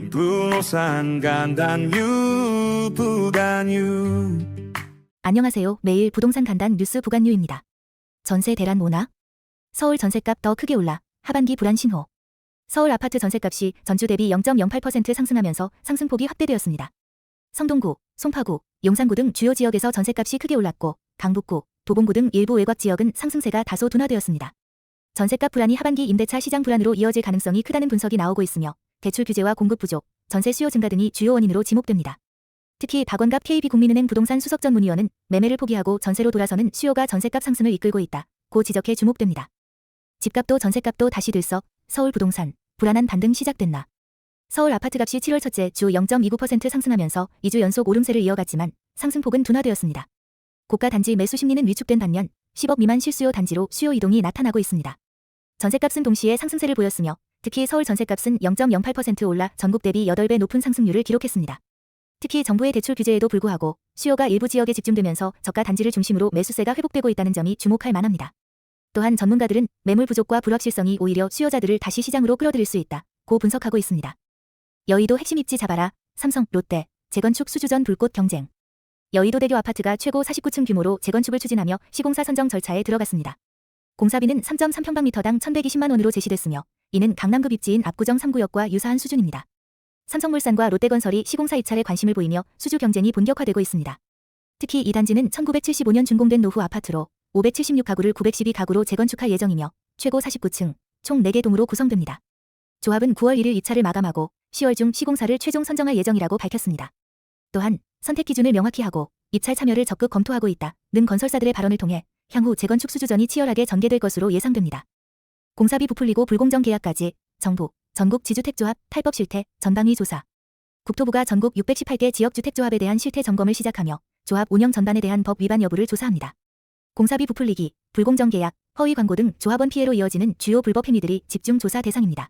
부동산 간단 부간유. 안녕하세요. 매일 부동산 간단 뉴스 부간유입니다. 전세 대란 오나? 서울 전셋값 더 크게 올라 하반기 불안 신호. 서울 아파트 전셋값이 전주 대비 0.08% 상승하면서 상승폭이 확대되었습니다. 성동구, 송파구, 용산구 등 주요 지역에서 전셋값이 크게 올랐고 강북구, 도봉구 등 일부 외곽 지역은 상승세가 다소 둔화되었습니다. 전셋값 불안이 하반기 임대차 시장 불안으로 이어질 가능성이 크다는 분석이 나오고 있으며 대출 규제와 공급 부족, 전세 수요 증가 등이 주요 원인으로 지목됩니다. 특히 박원갑 KB국민은행 부동산 수석 전문위원은 매매를 포기하고 전세로 돌아서는 수요가 전셋값 상승을 이끌고 있다고 지적해 주목됩니다. 집값도 전셋값도 다시 들썩, 서울 부동산, 불안한 반등 시작됐나. 서울 아파트값이 7월 첫째 주 0.29% 상승하면서 2주 연속 오름세를 이어갔지만 상승폭은 둔화되었습니다. 고가 단지 매수 심리는 위축된 반면 10억 미만 실수요 단지로 수요 이동이 나타나고 있습니다. 전셋값은 동시에 상승세를 보였으며 특히 서울 전셋값은 0.08% 올라 전국 대비 8배 높은 상승률을 기록했습니다. 특히 정부의 대출 규제에도 불구하고 수요가 일부 지역에 집중되면서 저가 단지를 중심으로 매수세가 회복되고 있다는 점이 주목할 만합니다. 또한 전문가들은 매물 부족과 불확실성이 오히려 수요자들을 다시 시장으로 끌어들일 수 있다고 분석하고 있습니다. 여의도 핵심 입지 잡아라, 삼성, 롯데, 재건축 수주전 불꽃 경쟁. 여의도대교 아파트가 최고 49층 규모로 재건축을 추진하며 시공사 선정 절차에 들어갔습니다. 공사비는 3.3평방미터당 1,120만 원으로 제시됐으며 이는 강남급 입지인 압구정 3구역과 유사한 수준입니다. 삼성물산과 롯데건설이 시공사 입찰에 관심을 보이며 수주 경쟁이 본격화되고 있습니다. 특히 이 단지는 1975년 준공된 노후 아파트로 576가구를 912가구로 재건축할 예정이며 최고 49층, 총 4개 동으로 구성됩니다. 조합은 9월 1일 입찰을 마감하고 10월 중 시공사를 최종 선정할 예정이라고 밝혔습니다. 또한 선택 기준을 명확히 하고 입찰 참여를 적극 검토하고 있다는 건설사들의 발언을 통해 향후 재건축 수주전이 치열하게 전개될 것으로 예상됩니다. 공사비 부풀리고 불공정 계약까지 정부, 전국 지주택조합 탈법 실태 전방위 조사. 국토부가 전국 618개 지역주택조합에 대한 실태 점검을 시작하며 조합 운영 전반에 대한 법 위반 여부를 조사합니다. 공사비 부풀리기, 불공정 계약, 허위 광고 등 조합원 피해로 이어지는 주요 불법 행위들이 집중 조사 대상입니다.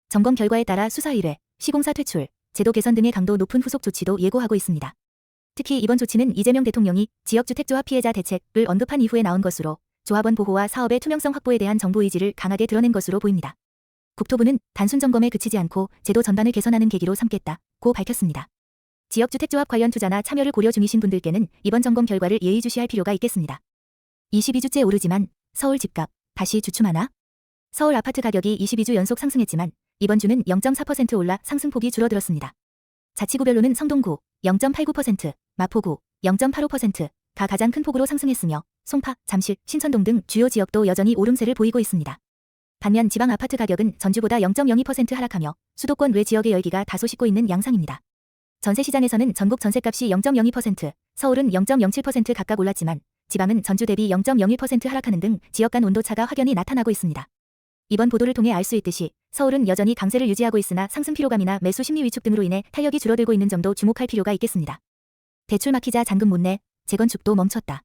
점검 결과에 따라 수사 의뢰, 시공사 퇴출, 제도 개선 등의 강도 높은 후속 조치도 예고하고 있습니다. 특히 이번 조치는 이재명 대통령이 지역주택조합 피해자 대책을 언급한 이후에 나온 것으로 조합원 보호와 사업의 투명성 확보에 대한 정부 의지를 강하게 드러낸 것으로 보입니다. 국토부는 단순 점검에 그치지 않고 제도 전반을 개선하는 계기로 삼겠다고 밝혔습니다. 지역주택조합 관련 투자나 참여를 고려 중이신 분들께는 이번 점검 결과를 예의주시할 필요가 있겠습니다. 22주째 오르지만 서울 집값 다시 주춤하나? 서울 아파트 가격이 22주 연속 상승했지만 이번 주는 0.4% 올라 상승폭이 줄어들었습니다. 자치구별로는 성동구 0.89%, 마포구 0.85%가 가장 큰 폭으로 상승했으며 송파, 잠실, 신천동 등 주요 지역도 여전히 오름세를 보이고 있습니다. 반면 지방 아파트 가격은 전주보다 0.02% 하락하며 수도권 외 지역의 열기가 다소 식고 있는 양상입니다. 전세시장에서는 전국 전세값이 0.02%, 서울은 0.07% 각각 올랐지만 지방은 전주 대비 0.01% 하락하는 등 지역 간 온도차가 확연히 나타나고 있습니다. 이번 보도를 통해 알 수 있듯이 서울은 여전히 강세를 유지하고 있으나 상승 피로감이나 매수 심리 위축 등으로 인해 탄력이 줄어들고 있는 점도 주목할 필요가 있겠습니다. 대출 막히자 잔금 못 내, 재건축도 멈췄다.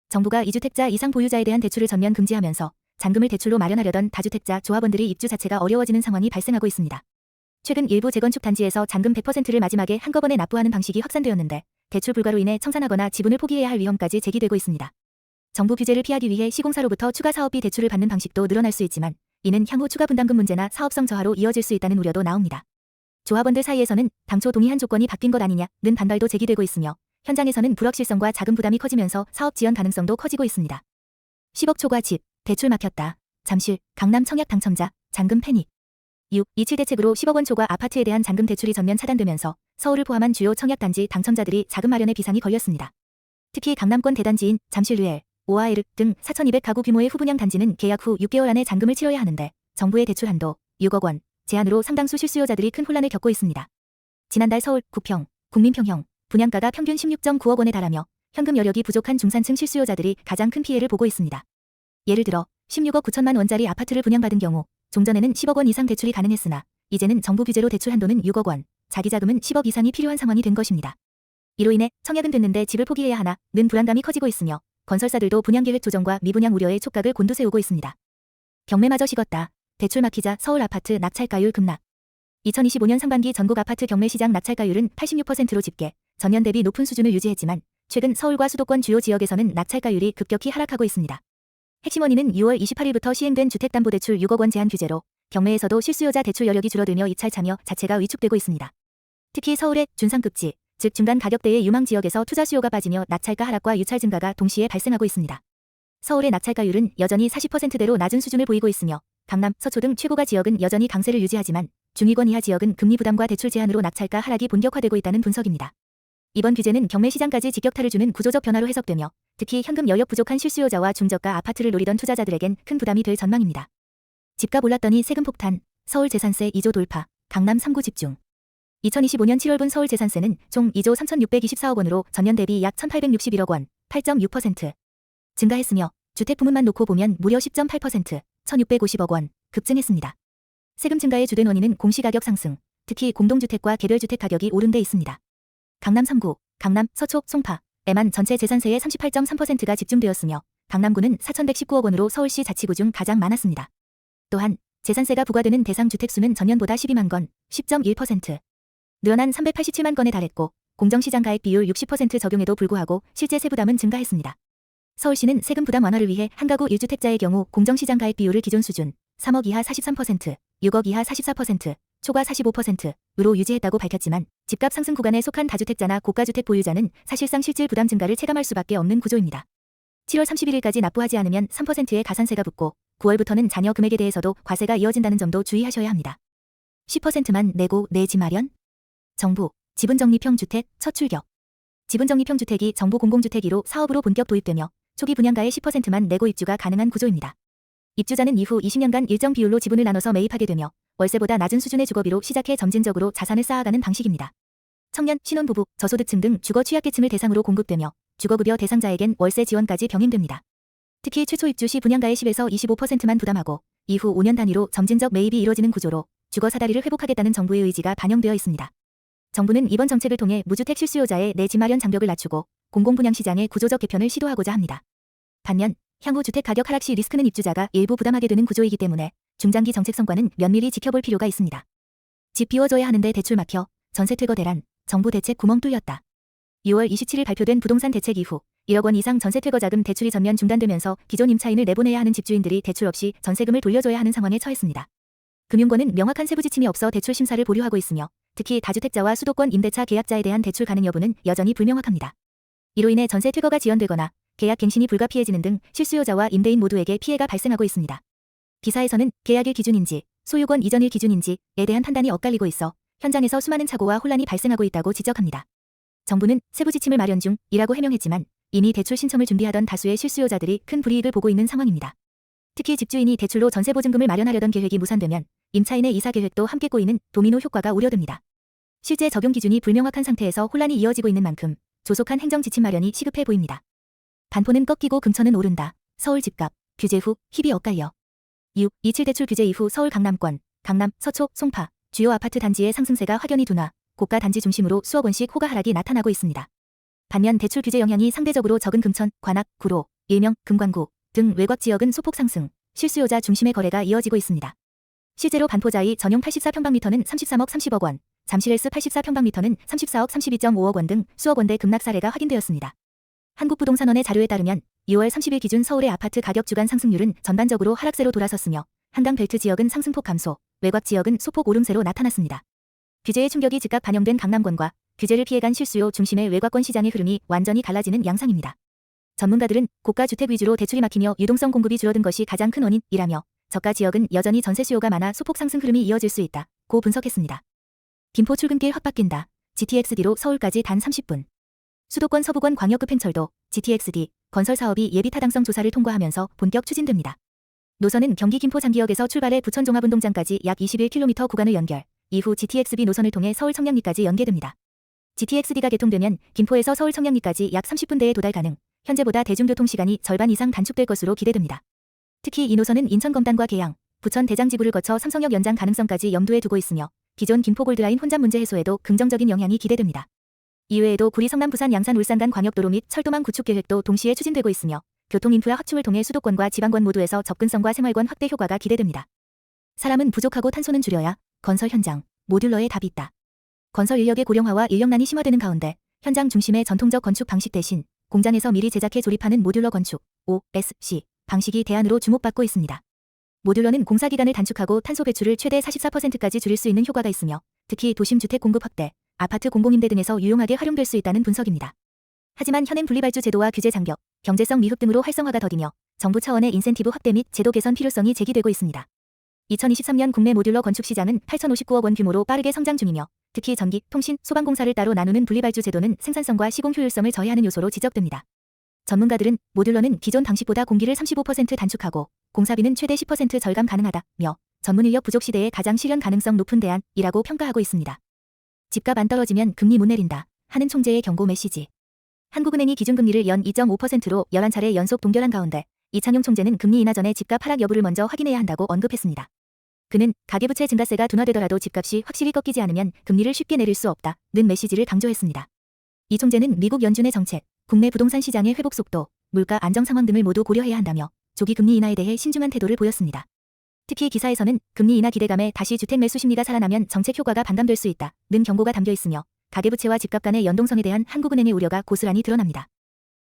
정부가 2주택자 이상 보유자에 대한 대출을 전면 금지하면서 잔금을 대출로 마련하려던 다주택자 조합원들의 입주 자체가 어려워지는 상황이 발생하고 있습니다. 최근 일부 재건축 단지에서 잔금 100%를 마지막에 한꺼번에 납부하는 방식이 확산되었는데 대출 불가로 인해 청산하거나 지분을 포기해야 할 위험까지 제기되고 있습니다. 정부 규제를 피하기 위해 시공사로부터 추가 사업비 대출을 받는 방식도 늘어날 수 있지만 이는 향후 추가 분담금 문제나 사업성 저하로 이어질 수 있다는 우려도 나옵니다. 조합원들 사이에서는 당초 동의한 조건이 바뀐 것 아니냐는 반발도 제기되고 있으며 현장에서는 불확실성과 자금 부담이 커지면서 사업 지연 가능성도 커지고 있습니다. 10억 초과 집, 대출 막혔다. 잠실, 강남 청약 당첨자, 잔금 패닉. 6.27 대책으로 10억 원 초과 아파트에 대한 잔금 대출이 전면 차단되면서 서울을 포함한 주요 청약단지 당첨자들이 자금 마련에 비상이 걸렸습니다. 특히 강남권 대단지인 잠실 류엘, 오아에르 등 4,200가구 규모의 후분양 단지는 계약 후 6개월 안에 잔금을 치러야 하는데 정부의 대출 한도 6억 원 제한으로 상당수 실수요자들이 큰 혼란을 겪고 있습니다. 지난달 서울, 구평, 국민평형, 분양가가 평균 16.9억 원에 달하며 현금 여력이 부족한 중산층 실수요자들이 가장 큰 피해를 보고 있습니다. 예를 들어 16억 9천만 원짜리 아파트를 분양받은 경우 종전에는 10억 원 이상 대출이 가능했으나 이제는 정부 규제로 대출 한도는 6억 원, 자기 자금은 10억 이상이 필요한 상황이 된 것입니다. 이로 인해 청약은 됐는데 집을 포기해야 하나는 불안감이 커지고 있으며 건설사들도 분양계획 조정과 미분양 우려에 촉각을 곤두세우고 있습니다. 경매마저 식었다. 대출 막히자 서울 아파트 낙찰가율 급락. 2025년 상반기 전국 아파트 경매 시장 낙찰가율은 86%로 집계, 전년 대비 높은 수준을 유지했지만 최근 서울과 수도권 주요 지역에서는 낙찰가율이 급격히 하락하고 있습니다. 핵심 원인은 6월 28일부터 시행된 주택담보대출 6억 원 제한 규제로 경매에서도 실수요자 대출 여력이 줄어들며 입찰 참여 자체가 위축되고 있습니다. 특히 서울의 준상급지, 즉 중간 가격대의 유망 지역에서 투자 수요가 빠지며 낙찰가 하락과 유찰 증가가 동시에 발생하고 있습니다. 서울의 낙찰가율은 여전히 40%대로 낮은 수준을 보이고 있으며 강남, 서초 등 최고가 지역은 여전히 강세를 유지하지만 중위권 이하 지역은 금리 부담과 대출 제한으로 낙찰가 하락이 본격화되고 있다는 분석입니다. 이번 규제는 경매 시장까지 직격탄을 주는 구조적 변화로 해석되며 특히 현금 여력 부족한 실수요자와 중저가 아파트를 노리던 투자자들에겐 큰 부담이 될 전망입니다. 집값 올랐더니 세금 폭탄, 서울 재산세 2조 돌파, 강남 3구 집중. 2025년 7월분 서울 재산세는 총 2조 3,624억 원으로 전년 대비 약 1,861억 원, 8.6% 증가했으며 주택 부문만 놓고 보면 무려 10.8%, 1,650억 원 급증했습니다. 세금 증가의 주된 원인은 공시가격 상승, 특히 공동주택과 개별주택 가격이 오른 데 있습니다. 강남 3구, 강남, 서초, 송파에만 전체 재산세의 38.3%가 집중되었으며 강남구는 4,119억 원으로 서울시 자치구 중 가장 많았습니다. 또한 재산세가 부과되는 대상 주택수는 전년보다 12만 건, 10.1% 늘어난 387만 건에 달했고 공정시장 가액 비율 60% 적용에도 불구하고 실제 세부담은 증가했습니다. 서울시는 세금 부담 완화를 위해 한 가구 1주택자의 경우 공정시장 가액 비율을 기존 수준 3억 이하 43%, 6억 이하 44%, 초과 45%로 유지했다고 밝혔지만 집값 상승 구간에 속한 다주택자나 고가주택 보유자는 사실상 실질 부담 증가를 체감할 수밖에 없는 구조입니다. 7월 31일까지 납부하지 않으면 3%의 가산세가 붙고 9월부터는 자녀 금액에 대해서도 과세가 이어진다는 점도 주의하셔야 합니다. 10%만 내고 내 집 마련? 정부, 지분적립형 주택, 첫 출격. 지분적립형 주택이 정부 공공주택 1호 사업으로 본격 도입되며 초기 분양가의 10%만 내고 입주가 가능한 구조입니다. 입주자는 이후 20년간 일정 비율로 지분을 나눠서 매입하게 되며 월세보다 낮은 수준의 주거비로 시작해 점진적으로 자산을 쌓아가는 방식입니다. 청년, 신혼부부, 저소득층 등 주거 취약계층을 대상으로 공급되며 주거급여 대상자에겐 월세 지원까지 병행됩니다. 특히 최초 입주 시 분양가의 10에서 25%만 부담하고 이후 5년 단위로 점진적 매입이 이뤄지는 구조로 주거 사다리를 회복하겠다는 정부의 의지가 반영되어 있습니다. 정부는 이번 정책을 통해 무주택 실수요자의 내 집 마련 장벽을 낮추고 공공분양시장의 구조적 개편을 시도하고자 합니다. 반면 향후 주택 가격 하락 시 리스크는 입주자가 일부 부담하게 되는 구조이기 때문에 중장기 정책 성과는 면밀히 지켜볼 필요가 있습니다. 집 비워줘야 하는데 대출 막혀, 전세 퇴거 대란, 정부 대책 구멍 뚫렸다. 6월 27일 발표된 부동산 대책 이후 1억 원 이상 전세 퇴거 자금 대출이 전면 중단되면서 기존 임차인을 내보내야 하는 집주인들이 대출 없이 전세금을 돌려줘야 하는 상황에 처했습니다. 금융권은 명확한 세부 지침이 없어 대출 심사를 보류하고 있으며 특히 다주택자와 수도권 임대차 계약자에 대한 대출 가능 여부는 여전히 불명확합니다. 이로 인해 전세 퇴거가 지연되거나 계약 갱신이 불가피해지는 등 실수요자와 임대인 모두에게 피해가 발생하고 있습니다. 기사에서는 계약일 기준인지 소유권 이전일 기준인지에 대한 판단이 엇갈리고 있어 현장에서 수많은 착오와 혼란이 발생하고 있다고 지적합니다. 정부는 세부 지침을 마련 중이라고 해명했지만 이미 대출 신청을 준비하던 다수의 실수요자들이 큰 불이익을 보고 있는 상황입니다. 특히 집주인이 대출로 전세보증금을 마련하려던 계획이 무산되면 임차인의 이사 계획도 함께 꼬이는 도미노 효과가 우려됩니다. 실제 적용 기준이 불명확한 상태에서 혼란이 이어지고 있는 만큼 조속한 행정 지침 마련이 시급해 보입니다. 반포는 꺾이고 금천은 오른다. 서울 집값, 규제 후 힙이 엇갈려. 6.27 대출 규제 이후 서울 강남권, 강남, 서초, 송파, 주요 아파트 단지의 상승세가 확연히 둔화, 고가 단지 중심으로 수억 원씩 호가 하락이 나타나고 있습니다. 반면 대출 규제 영향이 상대적으로 적은 금천, 관악, 구로, 일명, 금관구 등 외곽 지역은 소폭 상승, 실수요자 중심의 거래가 이어지고 있습니다. 실제로 반포자이 전용 84평방미터는 33억 30억 원, 잠실S 84평방미터는 34억 32.5억 원 등 수억 원대 급락 사례가 확인되었습니다. 한국부동산원의 자료에 따르면 2월 30일 기준 서울의 아파트 가격 주간 상승률은 전반적으로 하락세로 돌아섰으며 한강 벨트 지역은 상승폭 감소, 외곽 지역은 소폭 오름세로 나타났습니다. 규제의 충격이 즉각 반영된 강남권과 규제를 피해간 실수요 중심의 외곽권 시장의 흐름이 완전히 갈라지는 양상입니다. 전문가들은 고가 주택 위주로 대출이 막히며 유동성 공급이 줄어든 것이 가장 큰 원인이라며 저가 지역은 여전히 전세 수요가 많아 소폭 상승 흐름이 이어질 수 있다고 분석했습니다. 김포 출근길 확 바뀐다. GTX-D로 서울까지 단 30분. 수도권 서부권 광역급행철도 GTX-D 건설 사업이 예비 타당성 조사를 통과하면서 본격 추진됩니다. 노선은 경기 김포 장기역에서 출발해 부천 종합운동장까지 약 21km 구간을 연결, 이후 GTX-B 노선을 통해 서울 청량리까지 연계됩니다. GTX-D가 개통되면 김포에서 서울 청량리까지 약 30분대에 도달 가능, 현재보다 대중교통 시간이 절반 이상 단축될 것으로 기대됩니다. 특히 이 노선은 인천 검단과 계양, 부천 대장지부를 거쳐 삼성역 연장 가능성까지 염두에 두고 있으며 기존 김포 골드라인 혼잡 문제 해소에도 긍정적인 영향이 기대됩니다. 이외에도 구리 성남 부산 양산 울산 간 광역도로 및 철도망 구축 계획도 동시에 추진되고 있으며 교통 인프라 확충을 통해 수도권과 지방권 모두에서 접근성과 생활권 확대 효과가 기대됩니다. 사람은 부족하고 탄소는 줄여야 건설 현장 모듈러에 답이 있다. 건설 인력의 고령화와 인력난이 심화되는 가운데 현장 중심의 전통적 건축 방식 대신 공장에서 미리 제작해 조립하는 모듈러 건축 OSC 방식이 대안으로 주목받고 있습니다. 모듈러는 공사 기간을 단축하고 탄소 배출을 최대 44%까지 줄일 수 있는 효과가 있으며 특히 도심 주택 공급 확대, 아파트 공공임대 등에서 유용하게 활용될 수 있다는 분석입니다. 하지만 현행 분리발주 제도와 규제 장벽, 경제성 미흡 등으로 활성화가 더디며 정부 차원의 인센티브 확대 및 제도 개선 필요성이 제기되고 있습니다. 2023년 국내 모듈러 건축 시장은 8,059억 원 규모로 빠르게 성장 중이며 특히 전기, 통신, 소방공사를 따로 나누는 분리발주 제도는 생산성과 시공 효율성을 저해하는 요소로 지적됩니다. 전문가들은 모듈러는 기존 방식보다 공기를 35% 단축하고 공사비는 최대 10% 절감 가능하다며 전문 인력 부족 시대에 가장 실현 가능성 높은 대안이라고 평가하고 있습니다. 집값 안 떨어지면 금리 못 내린다 하는 총재의 경고 메시지. 한국은행이 기준금리를 연 2.5%로 11차례 연속 동결한 가운데 이찬용 총재는 금리 인하 전에 집값 하락 여부를 먼저 확인해야 한다고 언급했습니다. 그는 가계부채 증가세가 둔화되더라도 집값이 확실히 꺾이지 않으면 금리를 쉽게 내릴 수 없다는 메시지를 강조했습니다. 이 총재는 미국 연준의 정책, 국내 부동산 시장의 회복 속도, 물가 안정 상황 등을 모두 고려해야 한다며 조기 금리 인하에 대해 신중한 태도를 보였습니다. 특히 기사에서는 금리 인하 기대감에 다시 주택 매수 심리가 살아나면 정책 효과가 반감될 수 있다는 경고가 담겨 있으며 가계부채와 집값 간의 연동성에 대한 한국은행의 우려가 고스란히 드러납니다.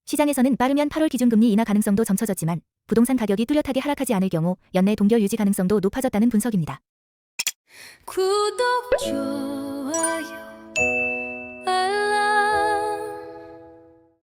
시장에서는 빠르면 8월 기준금리 인하 가능성도 점쳐졌지만 부동산 가격이 뚜렷하게 하락하지 않을 경우 연내 동결 유지 가능성도 높아졌다는 분석입니다. 구독, 좋아요